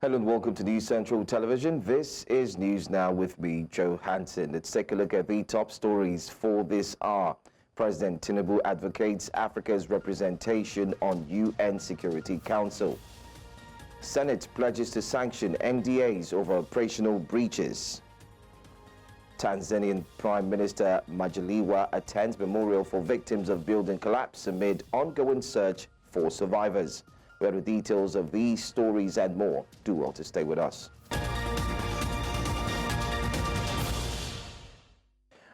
Hello and welcome to News Central Television. This is News Now with me, Joe Hansen. Let's take a look at the top stories for this hour. President Tinubu advocates Africa's representation on UN Security Council. Senate pledges to sanction MDAs over operational breaches. Tanzanian Prime Minister Majaliwa attends memorial for victims of building collapse amid ongoing search for survivors. We have the details of these stories and more. Do well to stay with us.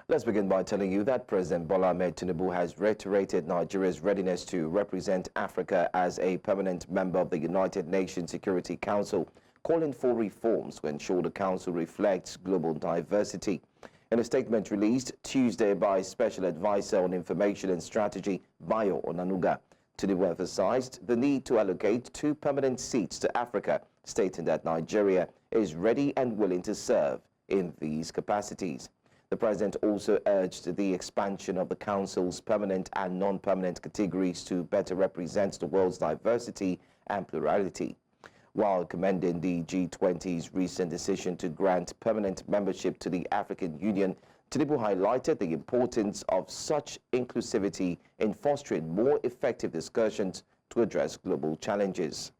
Let's begin by telling you that President Bola Tinubu has reiterated Nigeria's readiness to represent Africa as a permanent member of the United Nations Security Council, calling for reforms to ensure the council reflects global diversity. In a statement released Tuesday by Special Advisor on Information and Strategy, Bayo Onanuga, Tinubu emphasized the need to allocate 2 permanent seats to Africa, stating that Nigeria is ready and willing to serve in these capacities. The president also urged the expansion of the council's permanent and non-permanent categories to better represent the world's diversity and plurality. While commending the G20's recent decision to grant permanent membership to the African Union, Tinubu highlighted the importance of such inclusivity in fostering more effective discussions to address global challenges.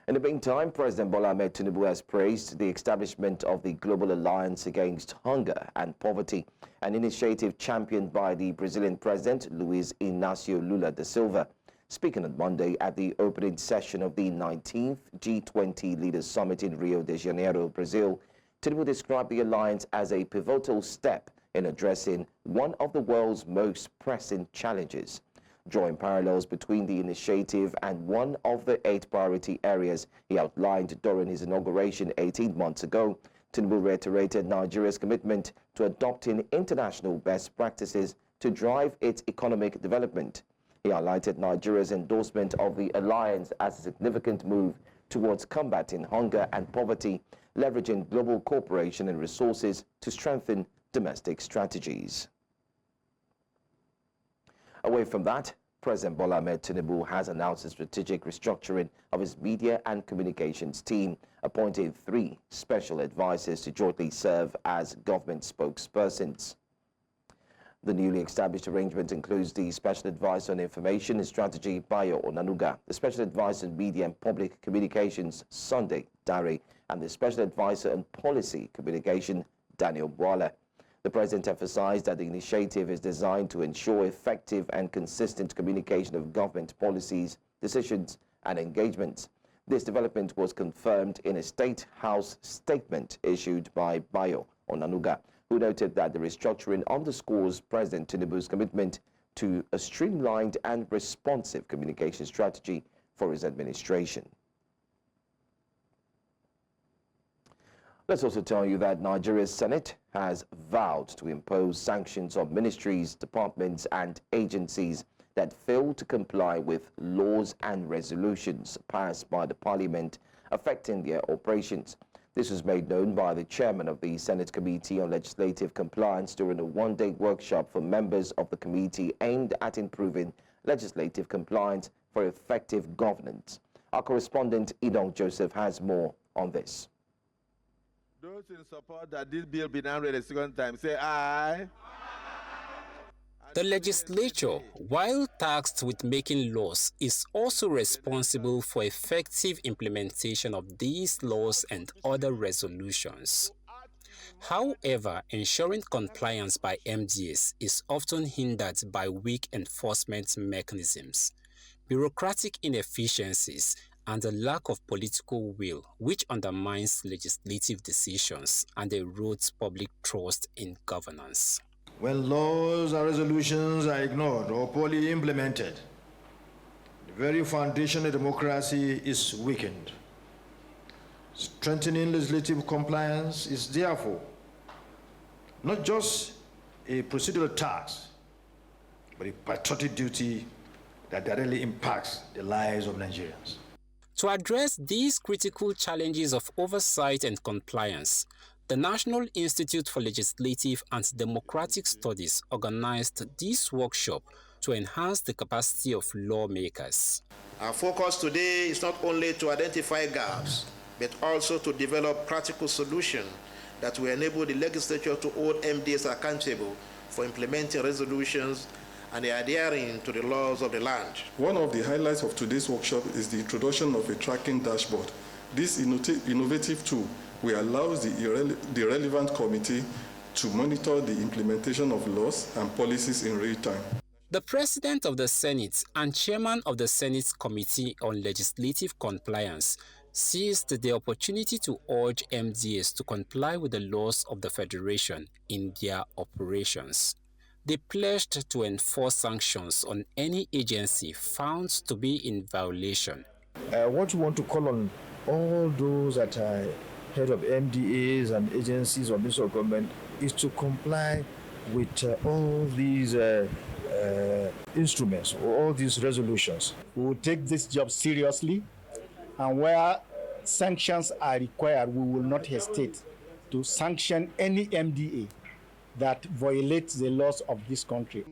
In the meantime, President Bola Tinubu has praised the establishment of the Global Alliance Against Hunger and Poverty, an initiative championed by the Brazilian President Luiz Inácio Lula da Silva. Speaking on Monday at the opening session of the 19th G20 Leaders Summit in Rio de Janeiro, Brazil, Tinubu described the alliance as a pivotal step in addressing one of the world's most pressing challenges. Drawing parallels between the initiative and one of the 8 priority areas he outlined during his inauguration 18 months ago, Tinubu reiterated Nigeria's commitment to adopting international best practices to drive its economic development. He highlighted Nigeria's endorsement of the alliance as a significant move towards combating hunger and poverty, leveraging global cooperation and resources to strengthen domestic strategies. Away from that, President Bola Tinubu has announced a strategic restructuring of his media and communications team, appointing 3 special advisors to jointly serve as government spokespersons. The newly established arrangement includes the Special Advisor on Information and Strategy, Bayo Onanuga, the Special Advisor on Media and Public Communications, Sunday Dare, and the Special Advisor on Policy Communication, Daniel Bwala. The President emphasized that the initiative is designed to ensure effective and consistent communication of government policies, decisions, and engagements. This development was confirmed in a State House statement issued by Bayo Onanuga, who noted that the restructuring underscores President Tinubu's commitment to a streamlined and responsive communication strategy for his administration. Let's also tell you that Nigeria's Senate has vowed to impose sanctions on ministries, departments, and agencies that fail to comply with laws and resolutions passed by the Parliament affecting their operations. This was made known by the chairman of the Senate Committee on Legislative Compliance during a one-day workshop for members of the committee aimed at improving legislative compliance for effective governance. Our correspondent, Idong Joseph, has more on this. Those in support that this bill be now read a second time, say aye. The legislature, while tasked with making laws, is also responsible for effective implementation of these laws and other resolutions. However, ensuring compliance by MDAs is often hindered by weak enforcement mechanisms, bureaucratic inefficiencies, and a lack of political will, which undermines legislative decisions and erodes public trust in governance. When laws and resolutions are ignored or poorly implemented, the very foundation of democracy is weakened. Strengthening legislative compliance is therefore not just a procedural task, but a patriotic duty that directly impacts the lives of Nigerians. To address these critical challenges of oversight and compliance, the National Institute for Legislative and Democratic Studies organized this workshop to enhance the capacity of lawmakers. Our focus today is not only to identify gaps, but also to develop practical solutions that will enable the legislature to hold MDs accountable for implementing resolutions and adhering to the laws of the land. One of the highlights of today's workshop is the introduction of a tracking dashboard. This innovative tool will allow the relevant committee to monitor the implementation of laws and policies in real time. The President of the Senate and Chairman of the Senate Committee on Legislative Compliance seized the opportunity to urge MDAs to comply with the laws of the Federation in their operations. They pledged to enforce sanctions on any agency found to be in violation. What we want to call on all those that are head of MDAs and agencies of this government is to comply with all these instruments, or all these resolutions. We will take this job seriously, and where sanctions are required, we will not hesitate to sanction any MDA that violates the laws of this country.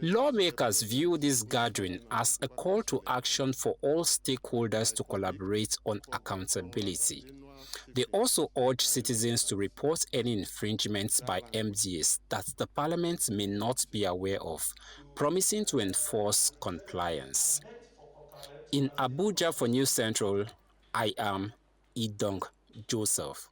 Lawmakers view this gathering as a call to action for all stakeholders to collaborate on accountability. They also urge citizens to report any infringements by MDAs that the Parliament may not be aware of, promising to enforce compliance. In Abuja for News Central, I am Idong Joseph.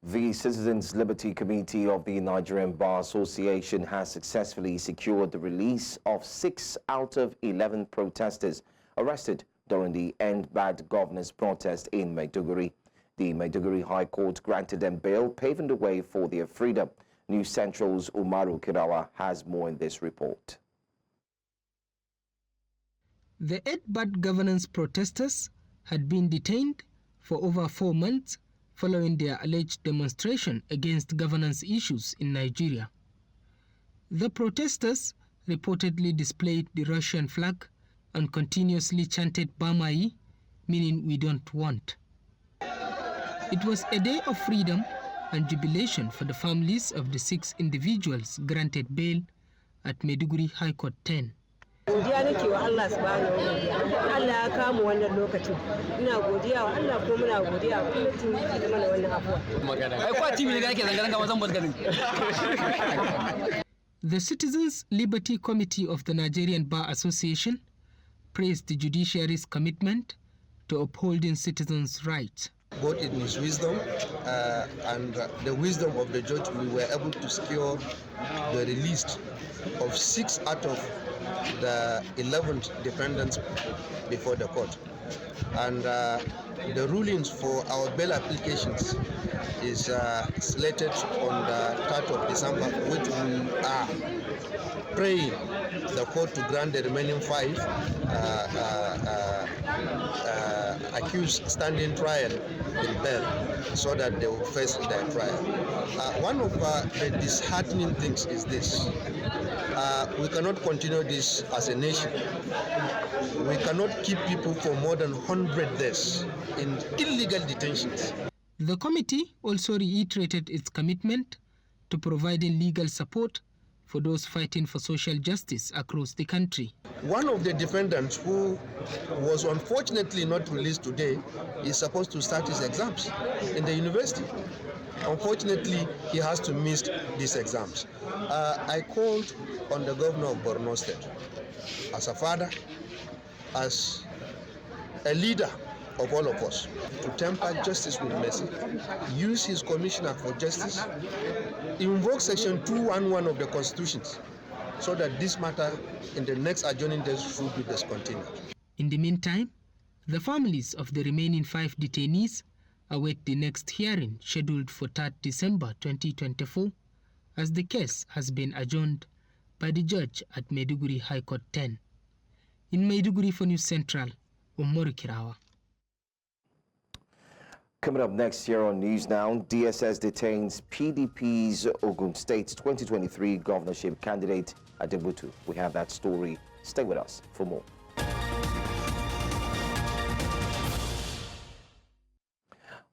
The Citizens Liberty Committee of the Nigerian Bar Association has successfully secured the release of 6 out of 11 protesters arrested during the End Bad Governance protest in Maiduguri. The Maiduguri High Court granted them bail, paving the way for their freedom. News Central's Umaru Kirawa has more in this report. The End Bad Governance protesters had been detained for over 4 months following their alleged demonstration against governance issues in Nigeria. The protesters reportedly displayed the Russian flag and continuously chanted Bamai, meaning we don't want. It was a day of freedom and jubilation for the families of the 6 individuals granted bail at Maiduguri High Court 10. Godiya nake wa Allah subhanahu wa ta'ala. Allah ya kamu wannan lokacin. Ina godiya wa Allah ko muna godiya wa gwamnatin da mana wannan afuwa. Ai kwa TV ne da yake zanga-zanga wajen buzgarin. The Citizens Liberty Committee of the Nigerian Bar Association praised the judiciary's commitment to upholding citizens' rights. Both in his wisdom and the wisdom of the judge, we were able to secure the release of 6 out of the 11 defendants before the court. And the rulings for our bail applications is slated on the 3rd of December, which we are praying the court to grant the remaining 5 accused standing trial in bail so that they will face their trial. One of the disheartening things is this. We cannot continue this as a nation. We cannot keep people for more than 100 days in illegal detentions. The committee also reiterated its commitment to providing legal support for those fighting for social justice across the country. One of the defendants, who was unfortunately not released today, is supposed to start his exams in the university. Unfortunately, he has to miss these exams. I called on the governor of Ondo State, as a father, as a leader of all of us, to temper justice with mercy, use his commissioner for justice, invoke section 211 of the Constitution, so that this matter in the next adjourning days should be discontinued. In the meantime, the families of the remaining 5 detainees await the next hearing scheduled for 3rd December 2024, as the case has been adjourned by the judge at Maiduguri High Court 10. In Maiduguri for News Central, Umaru Kirawa. Coming up next year on News Now, DSS detains PDP's Ogun State 2023 governorship candidate Adebutu. We have that story. Stay with us for more.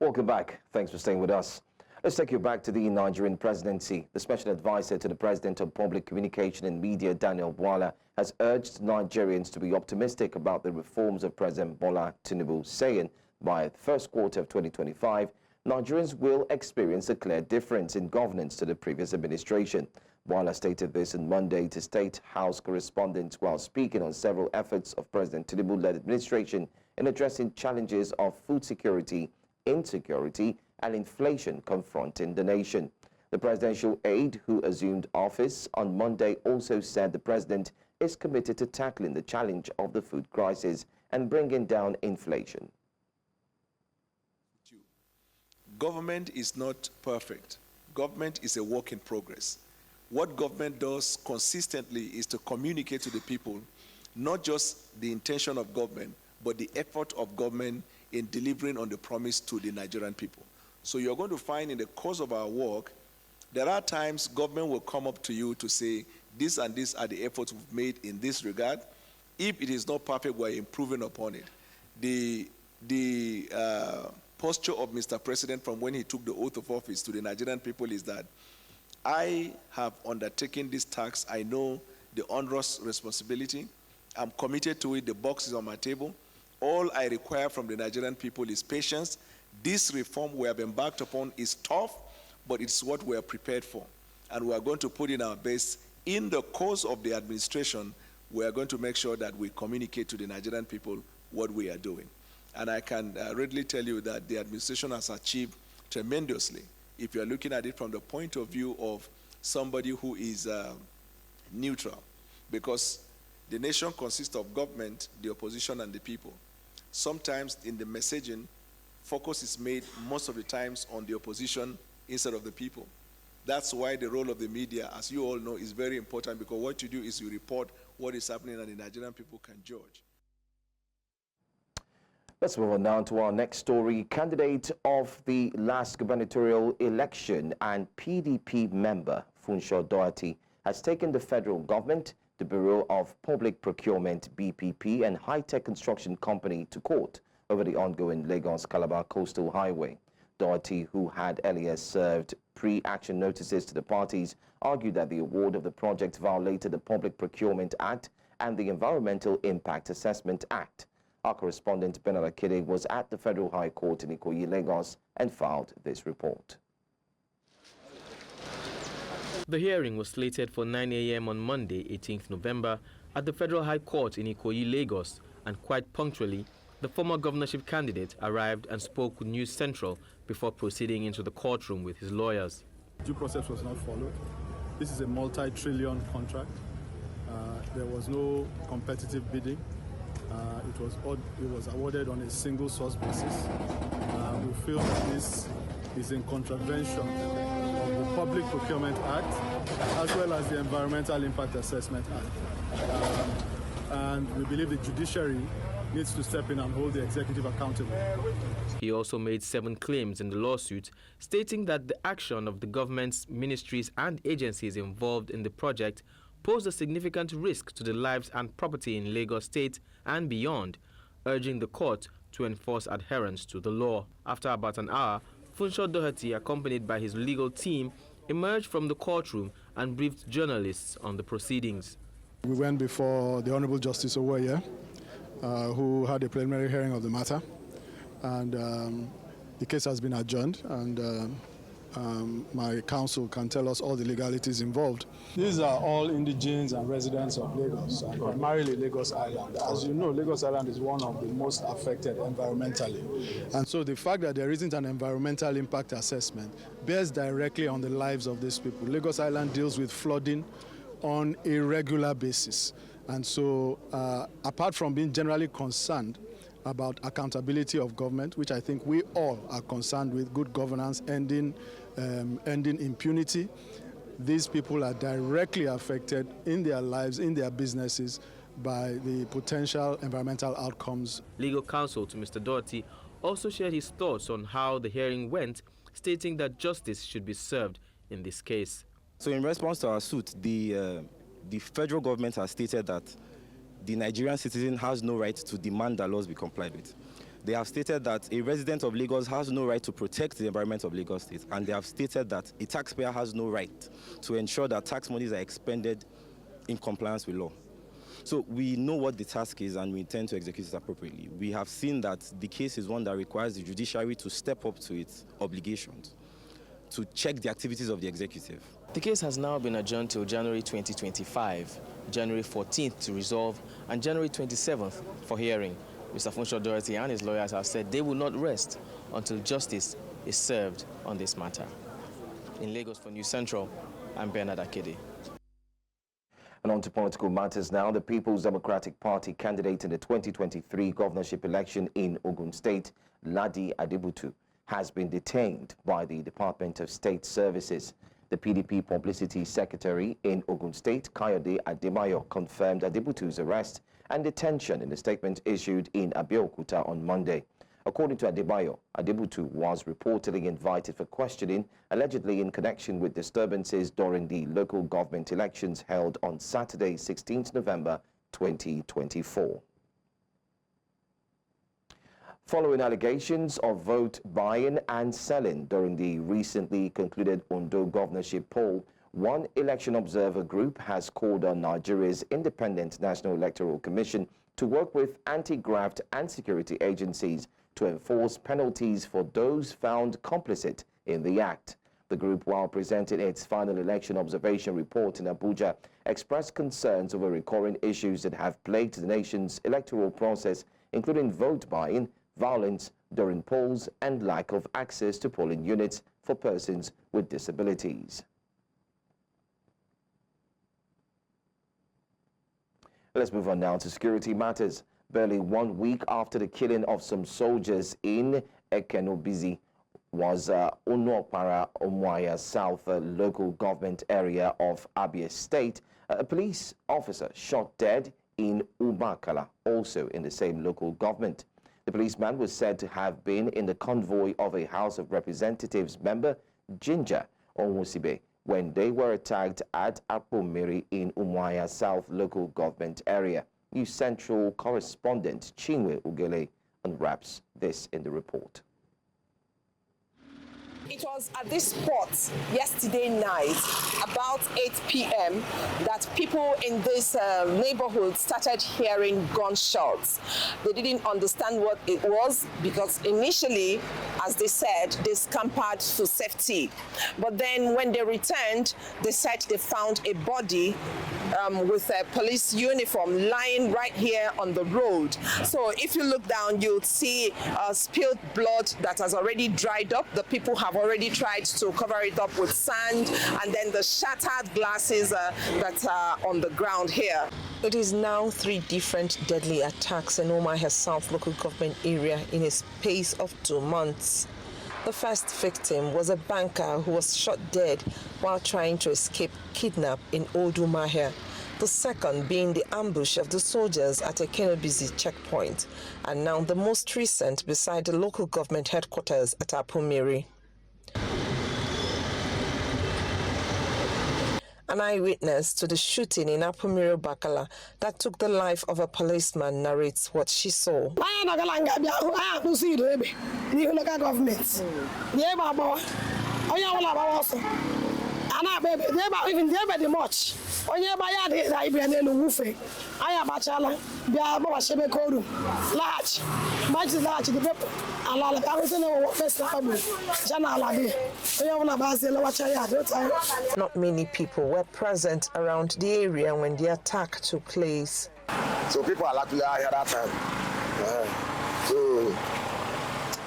Welcome back. Thanks for staying with us. Let's take you back to the Nigerian presidency. The special advisor to the President of Public Communication and Media, Daniel Bwala, has urged Nigerians to be optimistic about the reforms of President Bola Tinubu, saying by the first quarter of 2025, Nigerians will experience a clear difference in governance to the previous administration. Bwala stated this on Monday to State House correspondents while speaking on several efforts of President Tinubu-led administration in addressing challenges of food security, insecurity, and inflation confronting the nation. The presidential aide, who assumed office on Monday, also said the president is committed to tackling the challenge of the food crisis and bringing down inflation. Government is not perfect. Government is a work in progress. What government does consistently is to communicate to the people, not just the intention of government, but the effort of government in delivering on the promise to the Nigerian people. So you're going to find in the course of our work, there are times government will come up to you to say, this and this are the efforts we've made in this regard. If it is not perfect, we're improving upon it. The posture of Mr. President from when he took the oath of office to the Nigerian people is that I have undertaken this task. I know the onerous responsibility. I'm committed to it. The box is on my table. All I require from the Nigerian people is patience. This reform we have embarked upon is tough, but it's what we are prepared for. And we are going to put in our best. In the course of the administration, we are going to make sure that we communicate to the Nigerian people what we are doing. And I can readily tell you that the administration has achieved tremendously. If you're looking at it from the point of view of somebody who is neutral, because the nation consists of government, the opposition, and the people. Sometimes in the messaging, focus is made most of the times on the opposition instead of the people. That's why the role of the media, as you all know, is very important, because what you do is you report what is happening and the Nigerian people can judge. Let's move on now to our next story. Candidate of the last gubernatorial election and PDP member, Funso Doherty, has taken the federal government, the Bureau of Public Procurement, BPP, and high-tech construction company to court over the ongoing Lagos-Calabar Coastal Highway. Doherty, who had earlier served pre-action notices to the parties, argued that the award of the project violated the Public Procurement Act and the Environmental Impact Assessment Act. Our correspondent Ladi Adebutu was at the Federal High Court in Ikoyi, Lagos, and filed this report. The hearing was slated for 9 a.m. on Monday, 18th November, at the Federal High Court in Ikoyi, Lagos, and quite punctually, the former governorship candidate arrived and spoke with News Central before proceeding into the courtroom with his lawyers. Due process was not followed. This is a multi-trillion contract. There was no competitive bidding. It was awarded on a single source basis. We feel that this is in contravention of the Public Procurement Act as well as the Environmental Impact Assessment Act. And we believe the judiciary needs to step in and hold the executive accountable. He also made 7 claims in the lawsuit, stating that the action of the government's ministries and agencies involved in the project posed a significant risk to the lives and property in Lagos State and beyond, urging the court to enforce adherence to the law. After about an hour, Funso Doherty, accompanied by his legal team, emerged from the courtroom and briefed journalists on the proceedings. We went before the Honorable Justice Owoye, who had a preliminary hearing of the matter, and the case has been adjourned, and my counsel can tell us all the legalities involved. These are all indigents and residents of Lagos, and primarily Lagos Island. As you know, Lagos Island is one of the most affected environmentally. And so the fact that there isn't an environmental impact assessment bears directly on the lives of these people. Lagos Island deals with flooding on a regular basis. And so apart from being generally concerned about accountability of government, which I think we all are concerned with, good governance, ending impunity, these people are directly affected in their lives, in their businesses, by the potential environmental outcomes. Legal counsel to Mr. Doherty also shared his thoughts on how the hearing went, stating that justice should be served in this case. So in response to our suit, the federal government has stated that the Nigerian citizen has no right to demand that laws be complied with. They have stated that a resident of Lagos has no right to protect the environment of Lagos State, and they have stated that a taxpayer has no right to ensure that tax monies are expended in compliance with law. So we know what the task is and we intend to execute it appropriately. We have seen that the case is one that requires the judiciary to step up to its obligations, to check the activities of the executive. The case has now been adjourned till January 2025, January 14th to resolve, and January 27th for hearing. Mr. Funso Doherty and his lawyers have said they will not rest until justice is served on this matter. In Lagos for News Central, I'm Bernard Akede. And on to political matters now. The People's Democratic Party candidate in the 2023 governorship election in Ogun State, Ladi Adebutu, has been detained by the Department of State Services. The PDP Publicity Secretary in Ogun State, Kayode Ademayo, confirmed Adebutu's arrest and detention in a statement issued in Abia on Monday. According to Adebayo, Adebutu was reportedly invited for questioning, allegedly in connection with disturbances during the local government elections held on Saturday, 16th November 2024. Following allegations of vote buying and selling during the recently concluded Ondo governorship poll, one election observer group has called on Nigeria's Independent National Electoral Commission to work with anti-graft and security agencies to enforce penalties for those found complicit in the act. The group, while presenting its final election observation report in Abuja, expressed concerns over recurring issues that have plagued the nation's electoral process, including vote buying, violence during polls, and lack of access to polling units for persons with disabilities. Let's move on now to security matters. Barely 1 week after the killing of some soldiers in Ekenobizi was Unuopara Umuahia South local government area of Abia State. A police officer shot dead in Ubakala, also in the same local government. The policeman was said to have been in the convoy of a House of Representatives member, Ginger Onwusibe, when they were attacked at Apomiri in Umuahia South local government area. News Central correspondent Chinwe Ugele unwraps this in the report. It was at this spot yesterday night, about 8 p.m., that people in this neighborhood started hearing gunshots. They didn't understand what it was because initially, as they said, they scampered to safety. But then when they returned, they said they found a body with a police uniform lying right here on the road. So if you look down, you'll see spilled blood that has already dried up. The people have already tried to cover it up with sand, and then the shattered glasses that are on the ground here. It is now 3 different deadly attacks in Umuahia South local government area in a space of 2 months. The first victim was a banker who was shot dead while trying to escape kidnap in Old Umuahia. The second being the ambush of the soldiers at a Ekenobizi checkpoint, and now the most recent beside the local government headquarters at Apomiri. An eyewitness to the shooting in Apomiri Bakala that took the life of a policeman narrates what she saw. Not many people were present around the area when the attack took place. So people are luckily out here that time. So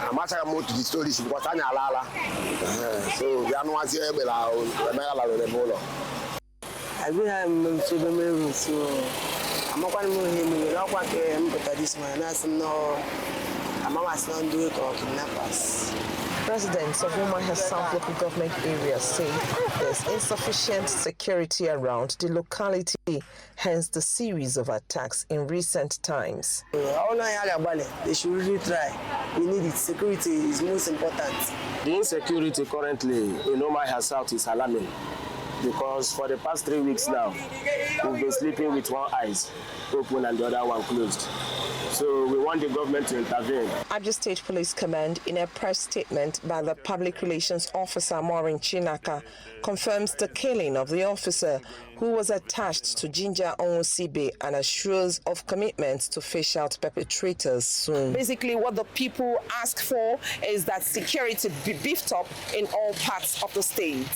I'm actually moved to the stories because I'm Alala. So we are not here, but I will have to the room, so I'm not going to move him. You're not going to but this man has no. I'm not going to do it or kidnappers. Residents of Umuahia South local government area say there's insufficient security around the locality, hence the series of attacks in recent times. They should really try. We need it. Security is most important. The insecurity currently in Umuahia South is alarming. because for the past 3 weeks now, we've been sleeping with one eye open and the other one closed. So we want the government to intervene. Abia State Police Command, in a press statement by the Public Relations Officer Maureen Chinaka, confirms the killing of the officer who was attached to Ginger Onwusibe and assures of commitment to fish out perpetrators soon. Basically, what the people ask for is that security be beefed up in all parts of the state.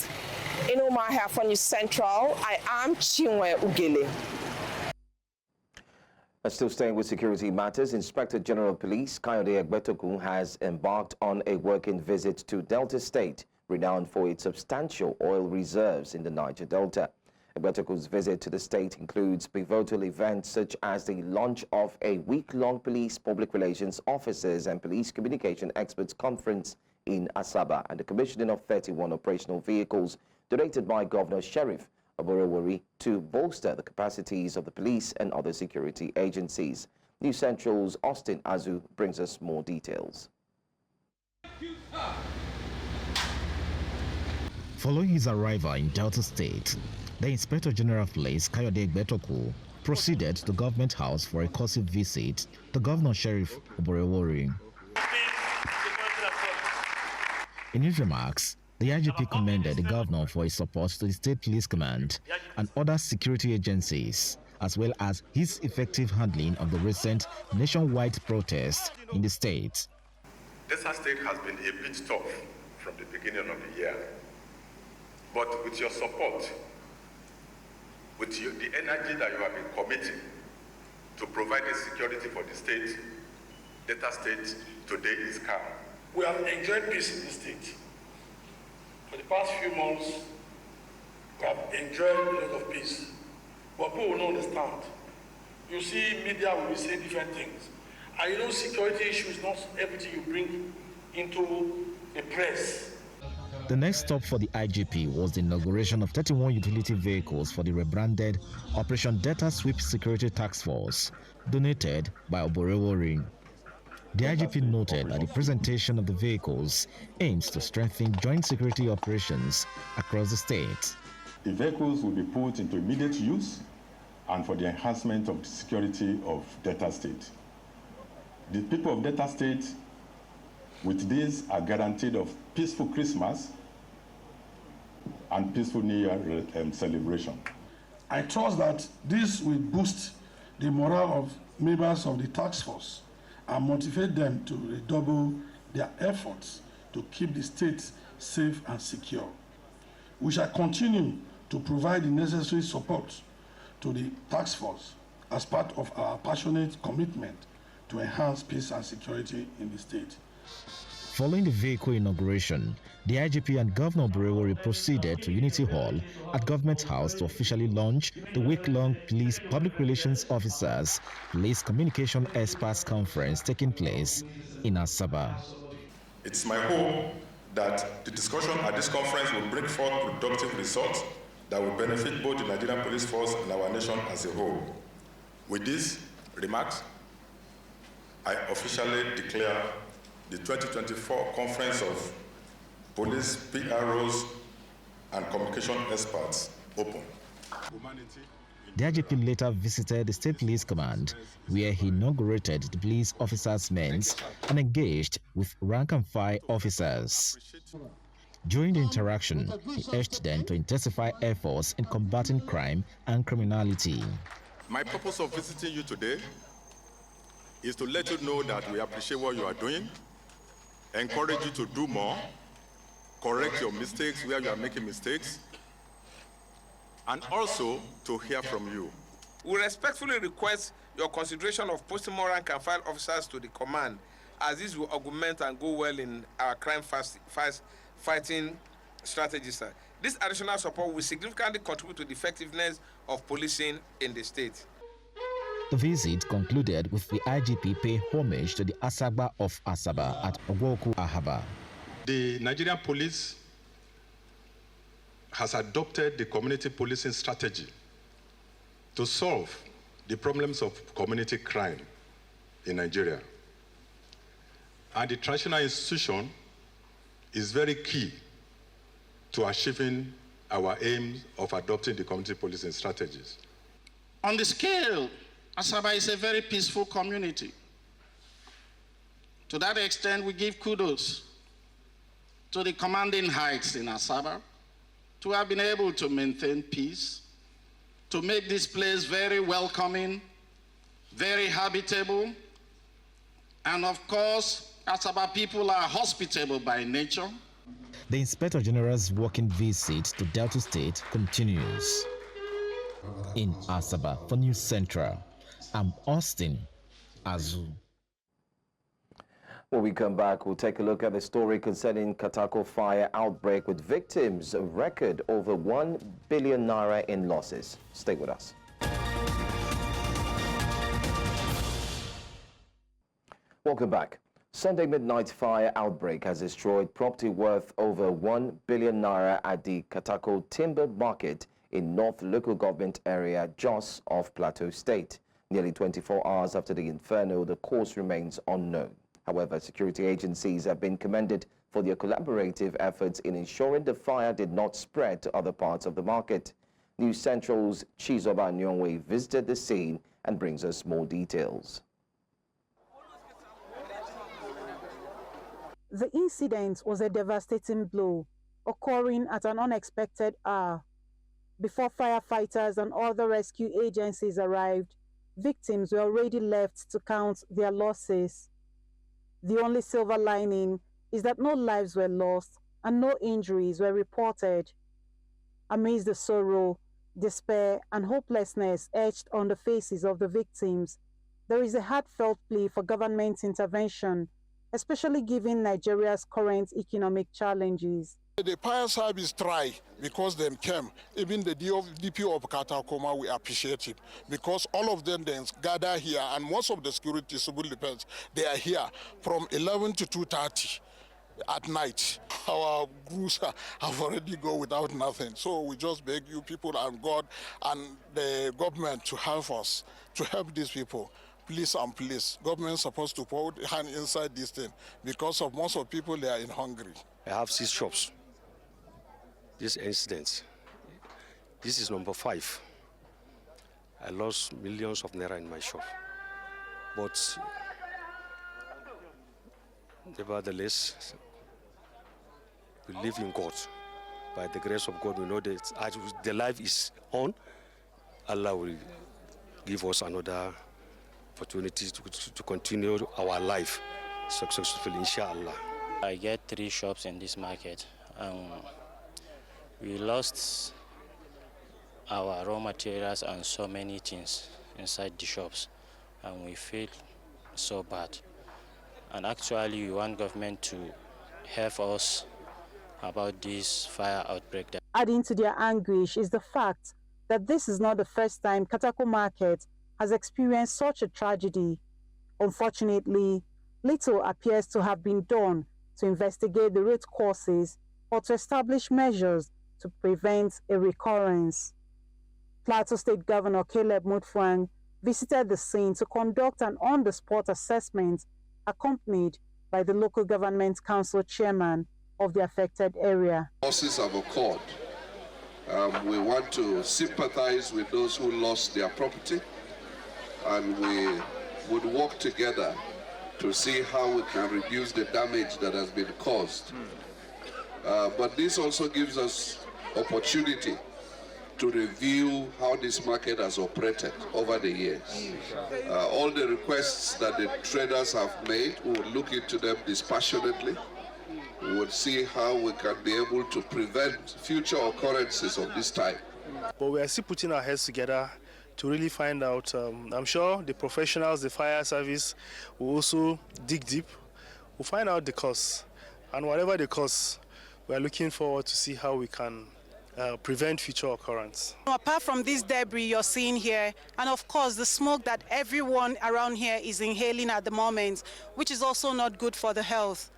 In Omaha for News Central, I am Chinwe Ugele. Still staying with security matters, Inspector General of Police Ladi Adebutu has embarked on a working visit to Delta State, renowned for its substantial oil reserves in the Niger Delta. Adebutu's visit to the state includes pivotal events such as the launch of a week-long police public relations officers and police communication experts conference in Asaba and the commissioning of 31 operational vehicles donated by Governor Sheriff Oborewori to bolster the capacities of the police and other security agencies. News Central's Austin Azu brings us more details. Following his arrival in Delta State, the Inspector General of Police Ladi Adebutu proceeded to Government House for a courtesy visit to Governor Sheriff Oborewori. In his remarks, the IGP commended the governor for his support to the State Police Command and other security agencies, as well as his effective handling of the recent nationwide protests in the state. Delta State has been a bit tough from the beginning of the year, but with your support, with the energy that you have been committing to provide the security for the state, Delta State today is calm. We have enjoyed peace in the state. For the past few months, we have enjoyed a lot of peace. But people will not understand. You see, media will be saying different things. And you know, security issue is not everything you bring into the press. The next stop for the IGP was the inauguration of 31 utility vehicles for the rebranded Operation Data Sweep Security Task Force, donated by Oborewori. The IGP noted that the presentation of the vehicles aims to strengthen joint security operations across the state. The vehicles will be put into immediate use and for the enhancement of the security of Delta State. The people of Delta State with this are guaranteed of peaceful Christmas and peaceful New Year celebration. I trust that this will boost the morale of members of the task force and motivate them to redouble their efforts to keep the state safe and secure. We shall continue to provide the necessary support to the task force as part of our passionate commitment to enhance peace and security in the state. Following the vehicle inauguration, the IGP and Governor Oborewori proceeded to Unity Hall at Government House to officially launch the week-long Police Public Relations Officers Police Communication Experts Conference taking place in Asaba. It's my hope that the discussion at this conference will bring forth productive results that will benefit both the Nigerian police force and our nation as a whole. With these remarks, I officially declare the 2024 Conference of Police PROs and Communication Experts open. The IGP later visited the State Police Command, where he inaugurated the police officers' men's and engaged with rank-and-file officers. During the interaction, he urged them to intensify efforts in combating crime and criminality. My purpose of visiting you today is to let you know that we appreciate what you are doing, encourage you to do more, correct your mistakes where you are making mistakes, and also to hear from you. We respectfully request your consideration of posting more rank-and-file officers to the command, as this will augment and go well in our crime fighting strategies. This additional support will significantly contribute to the effectiveness of policing in the state. The visit concluded with the IGP pay homage to the Asaba of Asaba at Ogwoku Ahaba. The Nigerian police has adopted the community policing strategy to solve the problems of community crime in Nigeria. And the traditional institution is very key to achieving our aim of adopting the community policing strategies. On the scale, Asaba is a very peaceful community. To that extent, we give kudos to the commanding heights in Asaba to have been able to maintain peace, to make this place very welcoming, very habitable, and of course, Asaba people are hospitable by nature. The Inspector General's working visit to Delta State continues. In Asaba for News Central, I'm Austin Azu. When we come back, we'll take a look at the story concerning Katako fire outbreak with victims, a record over 1 billion naira in losses. Stay with us. Welcome back. Sunday midnight fire outbreak has destroyed property worth over 1 billion naira at the Katako Timber Market in North Local Government Area, Jos of Plateau State. Nearly 24 hours after the inferno, the cause remains unknown. However, security agencies have been commended for their collaborative efforts in ensuring the fire did not spread to other parts of the market. News Central's Chizoba Nyongwe visited the scene and brings us more details. The incident was a devastating blow, occurring at an unexpected hour. Before firefighters and other rescue agencies arrived, victims were already left to count their losses. The only silver lining is that no lives were lost and no injuries were reported. Amidst the sorrow, despair, and hopelessness etched on the faces of the victims, there is a heartfelt plea for government intervention, especially given Nigeria's current economic challenges. The fire service try because them came. Even the DP of Katakoma, we appreciate it because all of them then gather here, and most of the security civil defense, they are here from 11 to 2:30 at night. Our groups have already go without nothing. So we just beg you people and God and the government to help us, to help these people. Please and please, government supposed to put hand inside this thing because of most of people they are in hungry. I have 6 shops. This incident, this is number 5. I lost millions of naira in my shop. But nevertheless, we live in God. By the grace of God, we know that as the life is on, Allah will give us another opportunity to continue our life successfully, inshallah. I get 3 shops in this market. We lost our raw materials and so many things inside the shops, and we feel so bad. And actually, we want government to help us about this fire outbreak. Adding to their anguish is the fact that this is not the first time Katako Market has experienced such a tragedy. Unfortunately, little appears to have been done to investigate the root causes or to establish measures to prevent a recurrence. Plateau State Governor Caleb Mutfwang visited the scene to conduct an on-the-spot assessment accompanied by the local government council chairman of the affected area. Losses have occurred. We want to sympathize with those who lost their property, and we would work together to see how we can reduce the damage that has been caused. But this also gives us opportunity to review how this market has operated over the years. All the requests that the traders have made, we will look into them dispassionately. We will see how we can be able to prevent future occurrences of this type. But we are still putting our heads together to really find out. I'm sure the professionals, the fire service, will also dig deep. We'll find out the cause. And whatever the cause, we are looking forward to see how we can prevent future occurrence. Apart from this debris you're seeing here, and of course the smoke that everyone around here is inhaling at the moment, which is also not good for the health,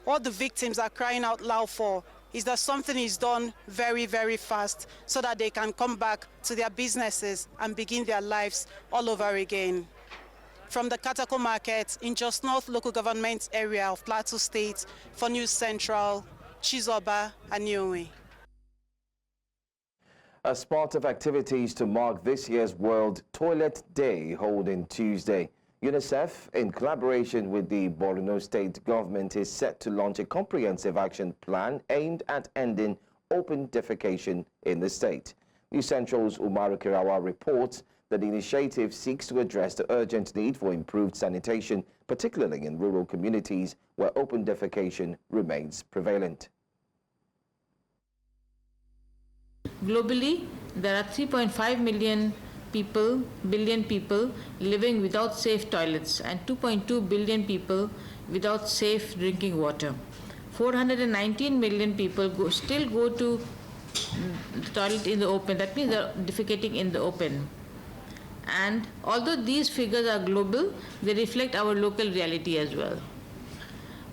what the victims are crying out loud for is that something is done very, very fast so that they can come back to their businesses and begin their lives all over again. From the Katako Market in Jos North Local Government Area of Plateau State, for News Central, Chizoba Anyonwe. As part of activities to mark this year's World Toilet Day holding Tuesday, UNICEF, in collaboration with the Ondo State government, is set to launch a comprehensive action plan aimed at ending open defecation in the state. News Central's Umaru Kirawa reports that the initiative seeks to address the urgent need for improved sanitation, particularly in rural communities where open defecation remains prevalent. Globally, there are 3.5 billion people living without safe toilets and 2.2 billion people without safe drinking water. 419 million people still go to the toilet in the open. That means they're defecating in the open. And although these figures are global, they reflect our local reality as well.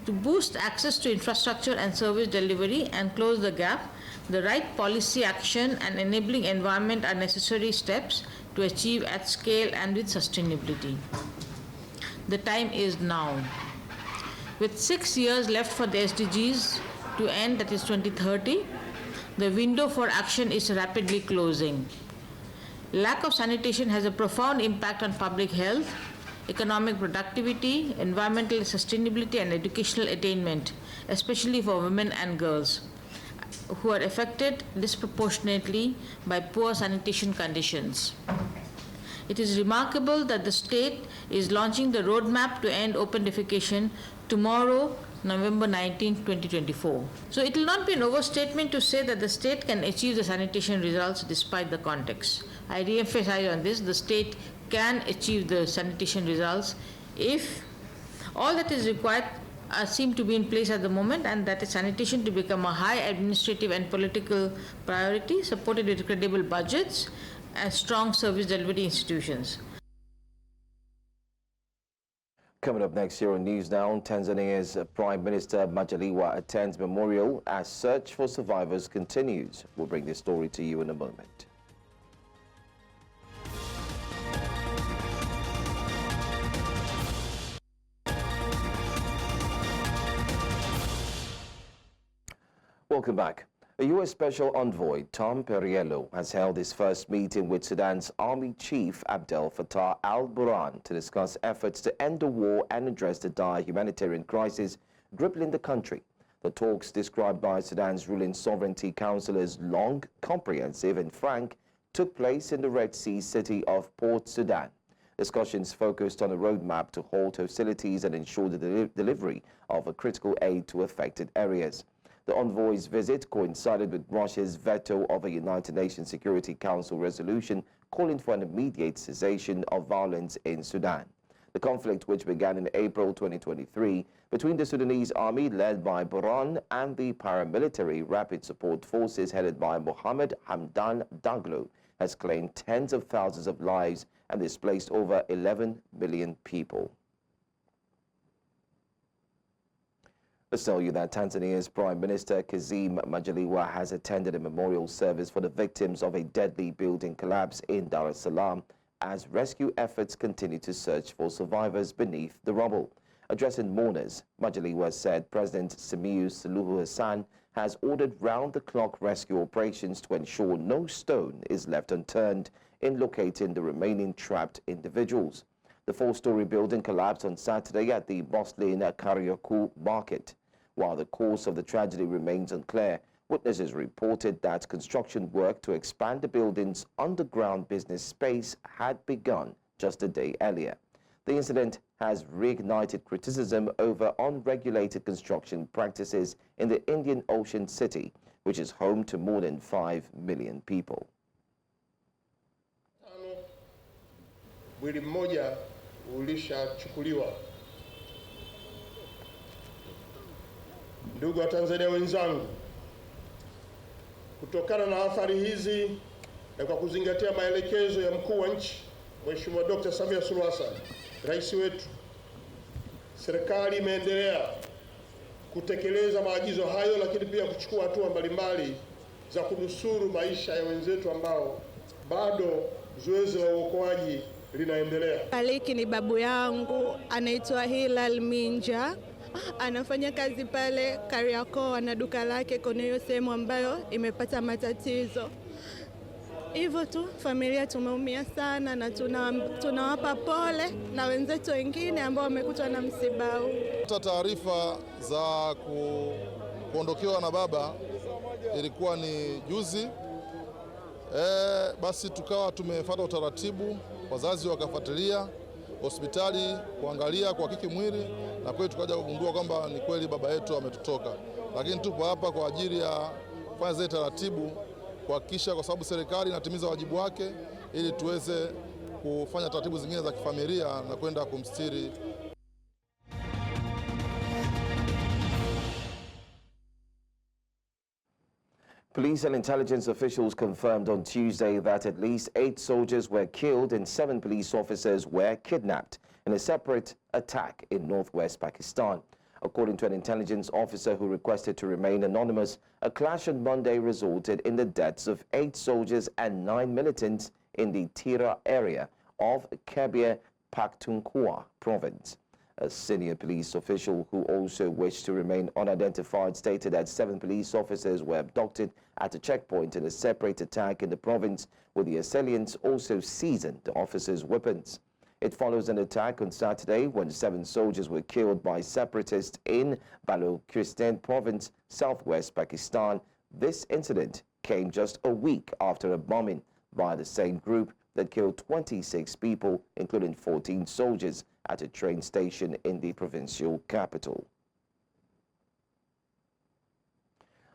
To boost access to infrastructure and service delivery and close the gap, the right policy action and enabling environment are necessary steps to achieve at scale and with sustainability. The time is now. With 6 years left for the SDGs to end, that is 2030, the window for action is rapidly closing. Lack of sanitation has a profound impact on public health, economic productivity, environmental sustainability, and educational attainment, especially for women and girls, who are affected disproportionately by poor sanitation conditions. It is remarkable that the state is launching the roadmap to end open defecation tomorrow, November 19, 2024. So it will not be an overstatement to say that the state can achieve the sanitation results despite the context. I re-emphasize on this, the state can achieve the sanitation results if all that is required seem to be in place at the moment, and that is sanitation to become a high administrative and political priority, supported with credible budgets and strong service delivery institutions. Coming up next here on News Now, Tanzania's Prime Minister Majaliwa attends memorial as search for survivors continues. We'll bring this story to you in a moment. Welcome back. A U.S. Special Envoy, Tom Perriello, has held his first meeting with Sudan's Army Chief Abdel Fattah al-Burhan to discuss efforts to end the war and address the dire humanitarian crisis crippling the country. The talks, described by Sudan's ruling Sovereignty Council as long, comprehensive and frank, took place in the Red Sea city of Port Sudan. Discussions focused on a roadmap to halt hostilities and ensure the delivery of critical aid to affected areas. The envoy's visit coincided with Russia's veto of a United Nations Security Council resolution calling for an immediate cessation of violence in Sudan. The conflict, which began in April 2023 between the Sudanese army led by Burhan and the paramilitary rapid support forces headed by Mohammed Hamdan Daglo, has claimed tens of thousands of lives and displaced over 11 million people. Let's tell you that Tanzania's Prime Minister Kassim Majaliwa has attended a memorial service for the victims of a deadly building collapse in Dar es Salaam as rescue efforts continue to search for survivors beneath the rubble. Addressing mourners, Majaliwa said President Samiu Suluhu Hassan has ordered round-the-clock rescue operations to ensure no stone is left unturned in locating the remaining trapped individuals. The four-story building collapsed on Saturday at the bustling Kariakoo market. While the cause of the tragedy remains unclear, witnesses reported that construction work to expand the building's underground business space had begun just a day earlier. The incident has reignited criticism over unregulated construction practices in the Indian Ocean city, which is home to more than 5 million people. Mwili mmoja ulishachukuliwa. Ndugu wa Tanzania wenzangu, kutokana na athari hizi na kwa kuzingatia maelekezo ya mkuu wa nchi Mheshimiwa Dr. Samia Suluhu Hassan, rais wetu, serikali imeendelea kutekeleza maagizo hayo, lakini pia kuchukua hatua mbalimbali za kunusuru maisha ya wenzetu ambao bado zoezi la uokoaji linaendelea. Aliki ni babu yangu, anaitwa Hilal Minja. Anafanya kazi pale Kariakoo, ana duka lake kwenye hiyo sehemu ambayo imepata matatizo. Hivyo tu, familia tumeumia sana na tunawapa pole na wenzetu wengine ambao wamekutwa na msiba huu. Taarifa za kuondokewa na baba ilikuwa ni juzi. Basi tukawa tumefuata utaratibu, wazazi wakafuatilia hospitali kuangalia kuhakiki mwili, na kweli tukaja kugundua kwamba ni kweli baba yetu ametutoka. Lakini tupo hapa kwa ajili ya kufanya zile taratibu kuhakikisha, kwa sababu serikali inatimiza wajibu wake, ili tuweze kufanya taratibu zingine za kifamilia na kwenda kumstiri. Police and intelligence officials confirmed on Tuesday that at least 8 soldiers were killed and 7 police officers were kidnapped in a separate attack in northwest Pakistan. According to an intelligence officer who requested to remain anonymous, a clash on Monday resulted in the deaths of 8 soldiers and 9 militants in the Tira area of Khyber Pakhtunkhwa province. A senior police official who also wished to remain unidentified stated that 7 police officers were abducted at a checkpoint in a separate attack in the province, with the assailants also seizing the officers' weapons. It follows an attack on Saturday when 7 soldiers were killed by separatists in Balochistan province, southwest Pakistan. This incident came just a week after a bombing by the same group that killed 26 people, including 14 soldiers, at a train station in the provincial capital.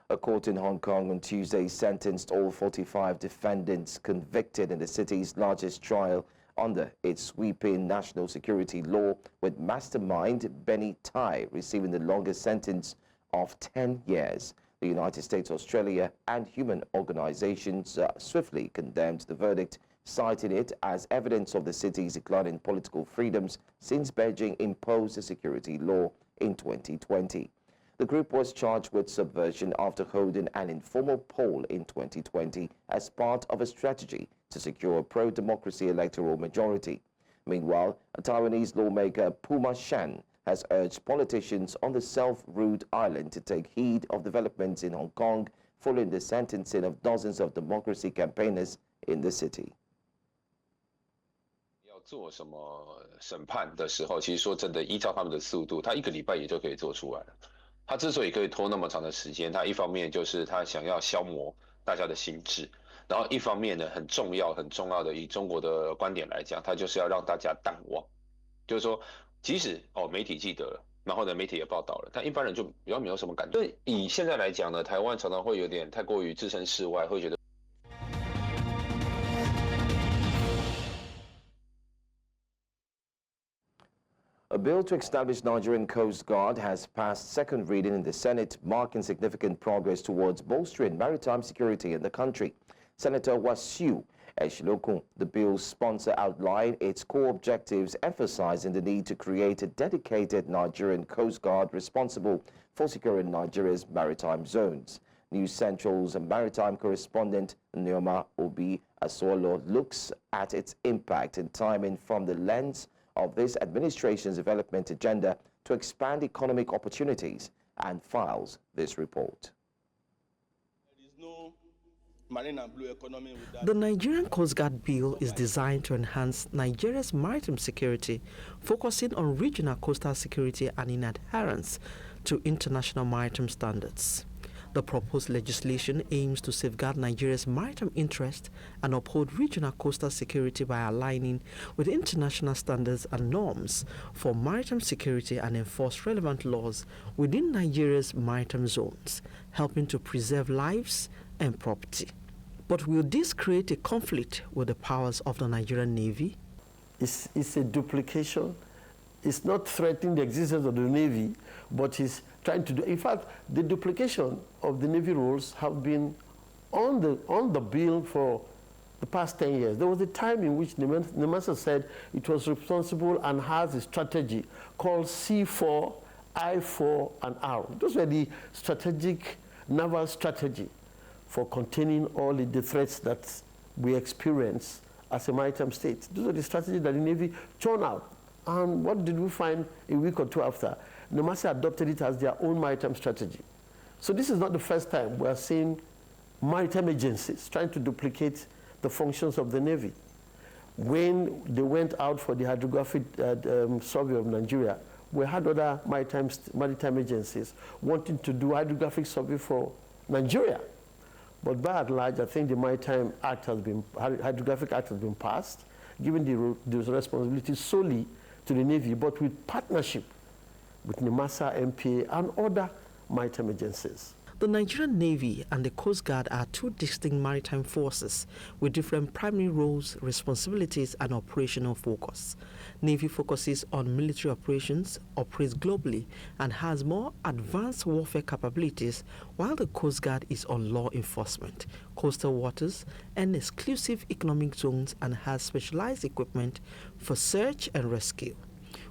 A court in Hong Kong on Tuesday sentenced all 45 defendants convicted in the city's largest trial under its sweeping national security law, with mastermind Benny Tai receiving the longest sentence of 10 years. The United States, Australia, and human organizations swiftly condemned the verdict, citing it as evidence of the city's declining political freedoms since Beijing imposed a security law in 2020. The group was charged with subversion after holding an informal poll in 2020 as part of a strategy to secure a pro-democracy electoral majority. Meanwhile, a Taiwanese lawmaker, Puma Shan, has urged politicians on the self-ruled island to take heed of developments in Hong Kong following the sentencing of dozens of democracy campaigners in the city. 做什么审判的时候，其实说真的，依照他们的速度，他1个礼拜也就可以做出来了。他之所以可以拖那么长的时间，他一方面就是他想要消磨大家的心智，然后一方面呢，很重要的，以中国的观点来讲，他就是要让大家淡忘，就是说，即使媒体记得了，然后呢，媒体也报道了，但一般人就比较没有什么感觉。对，以现在来讲呢，台湾常常会有点太过于置身事外，会觉得。 A bill to establish Nigerian Coast Guard has passed second reading in the Senate, marking significant progress towards bolstering maritime security in the country. Senator Wasiu Eshilokun, the bill's sponsor, outlined its core objectives, emphasizing the need to create a dedicated Nigerian Coast Guard responsible for securing Nigeria's maritime zones. News Central's maritime correspondent Neoma Obi Asolo looks at its impact and timing from the lens of this administration's development agenda to expand economic opportunities, and files this report. The Nigerian Coast Guard Bill is designed to enhance Nigeria's maritime security, focusing on regional coastal security and in adherence to international maritime standards. The proposed legislation aims to safeguard Nigeria's maritime interest and uphold regional coastal security by aligning with international standards and norms for maritime security and enforce relevant laws within Nigeria's maritime zones, helping to preserve lives and property. But will this create a conflict with the powers of the Nigerian Navy? It's a duplication. It's not threatening the existence of the Navy, but it's trying to do. In fact, the duplication of the Navy roles have been on the bill for the past 10 years. There was a time in which NEMASA said it was responsible and has a strategy called C4, I4, and R. Those were the strategic naval strategy for containing all the threats that we experience as a maritime state. Those are the strategies that the Navy churned out. And what did we find a week or two after? NEMASA adopted it as their own maritime strategy. So this is not the first time we are seeing maritime agencies trying to duplicate the functions of the Navy. When they went out for the hydrographic survey of Nigeria, we had other maritime agencies wanting to do hydrographic survey for Nigeria. But by and large, I think the Hydrographic Act has been passed, giving the responsibility solely to the Navy, but with partnership with NIMASA, MPA, and other maritime agencies. The Nigerian Navy and the Coast Guard are two distinct maritime forces with different primary roles, responsibilities, and operational focus. Navy focuses on military operations, operates globally, and has more advanced warfare capabilities, while the Coast Guard is on law enforcement, coastal waters, and exclusive economic zones, and has specialized equipment for search and rescue.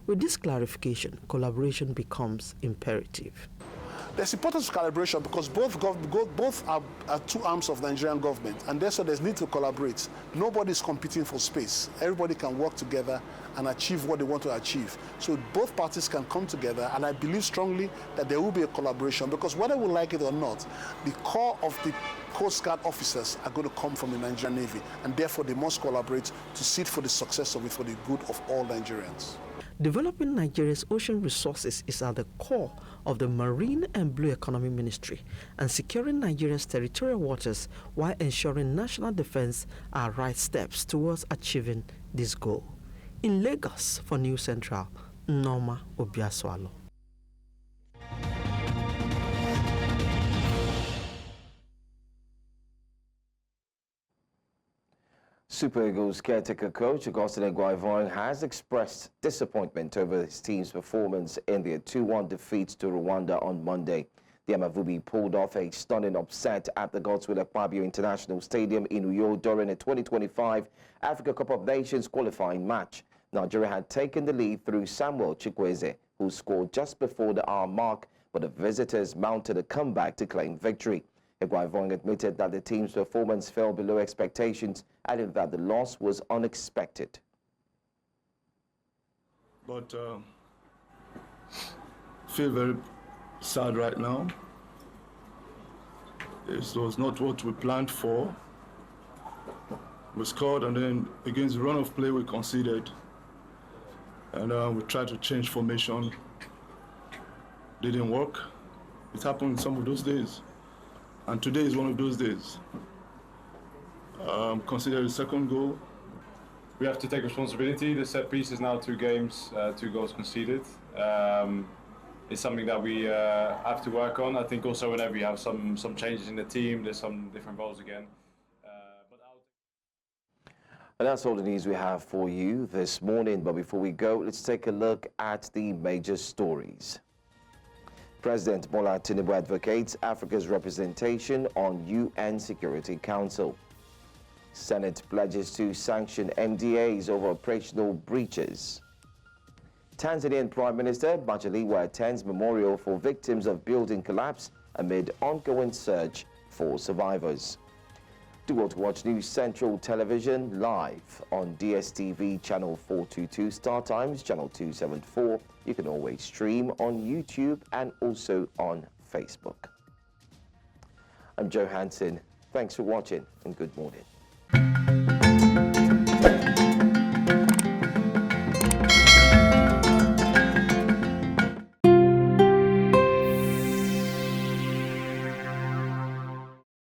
With this clarification, collaboration becomes imperative. There's importance of collaboration because both are two arms of the Nigerian government, and therefore there's need to collaborate. Nobody's competing for space. Everybody can work together and achieve what they want to achieve. So both parties can come together, and I believe strongly that there will be a collaboration because whether we like it or not, the core of the Coast Guard officers are going to come from the Nigerian Navy, and therefore they must collaborate to see for the success of it for the good of all Nigerians. Developing Nigeria's ocean resources is at the core of the Marine and Blue Economy Ministry, and securing Nigeria's territorial waters while ensuring national defense are right steps towards achieving this goal. In Lagos, for News Central, Norma Obiaswalo. Super Eagles caretaker coach Augustine Eguavoen has expressed disappointment over his team's performance in their 2-1 defeat to Rwanda on Monday. The Amavubi pulled off a stunning upset at the Godswill Akpabio International Stadium in Uyo during a 2025 Africa Cup of Nations qualifying match. Nigeria had taken the lead through Samuel Chikwueze, who scored just before the hour mark, but the visitors mounted a comeback to claim victory. Eguavoen admitted that the team's performance fell below expectations, adding that the loss was unexpected. But feel very sad right now. It was not what we planned for. We scored, and then against the run of play we conceded, and we tried to change formation. Didn't work. It happened some of those days. And today is one of those days. Consider the second goal. We have to take responsibility. The set piece is now 2 games, 2 goals conceded. It's something that we have to work on. I think also whenever you have some changes in the team, there's some different roles again. And that's all the news we have for you this morning. But before we go, let's take a look at the major stories. President Bola Tinubu advocates Africa's representation on UN Security Council. Senate pledges to sanction MDAs over operational breaches. Tanzanian Prime Minister Majaliwa attends memorial for victims of building collapse amid ongoing search for survivors. Do want to watch News Central Television live on DSTV channel 422, Star Times channel 274. You can always stream on YouTube and also on Facebook. I'm Joe Hansen. Thanks for watching and good morning.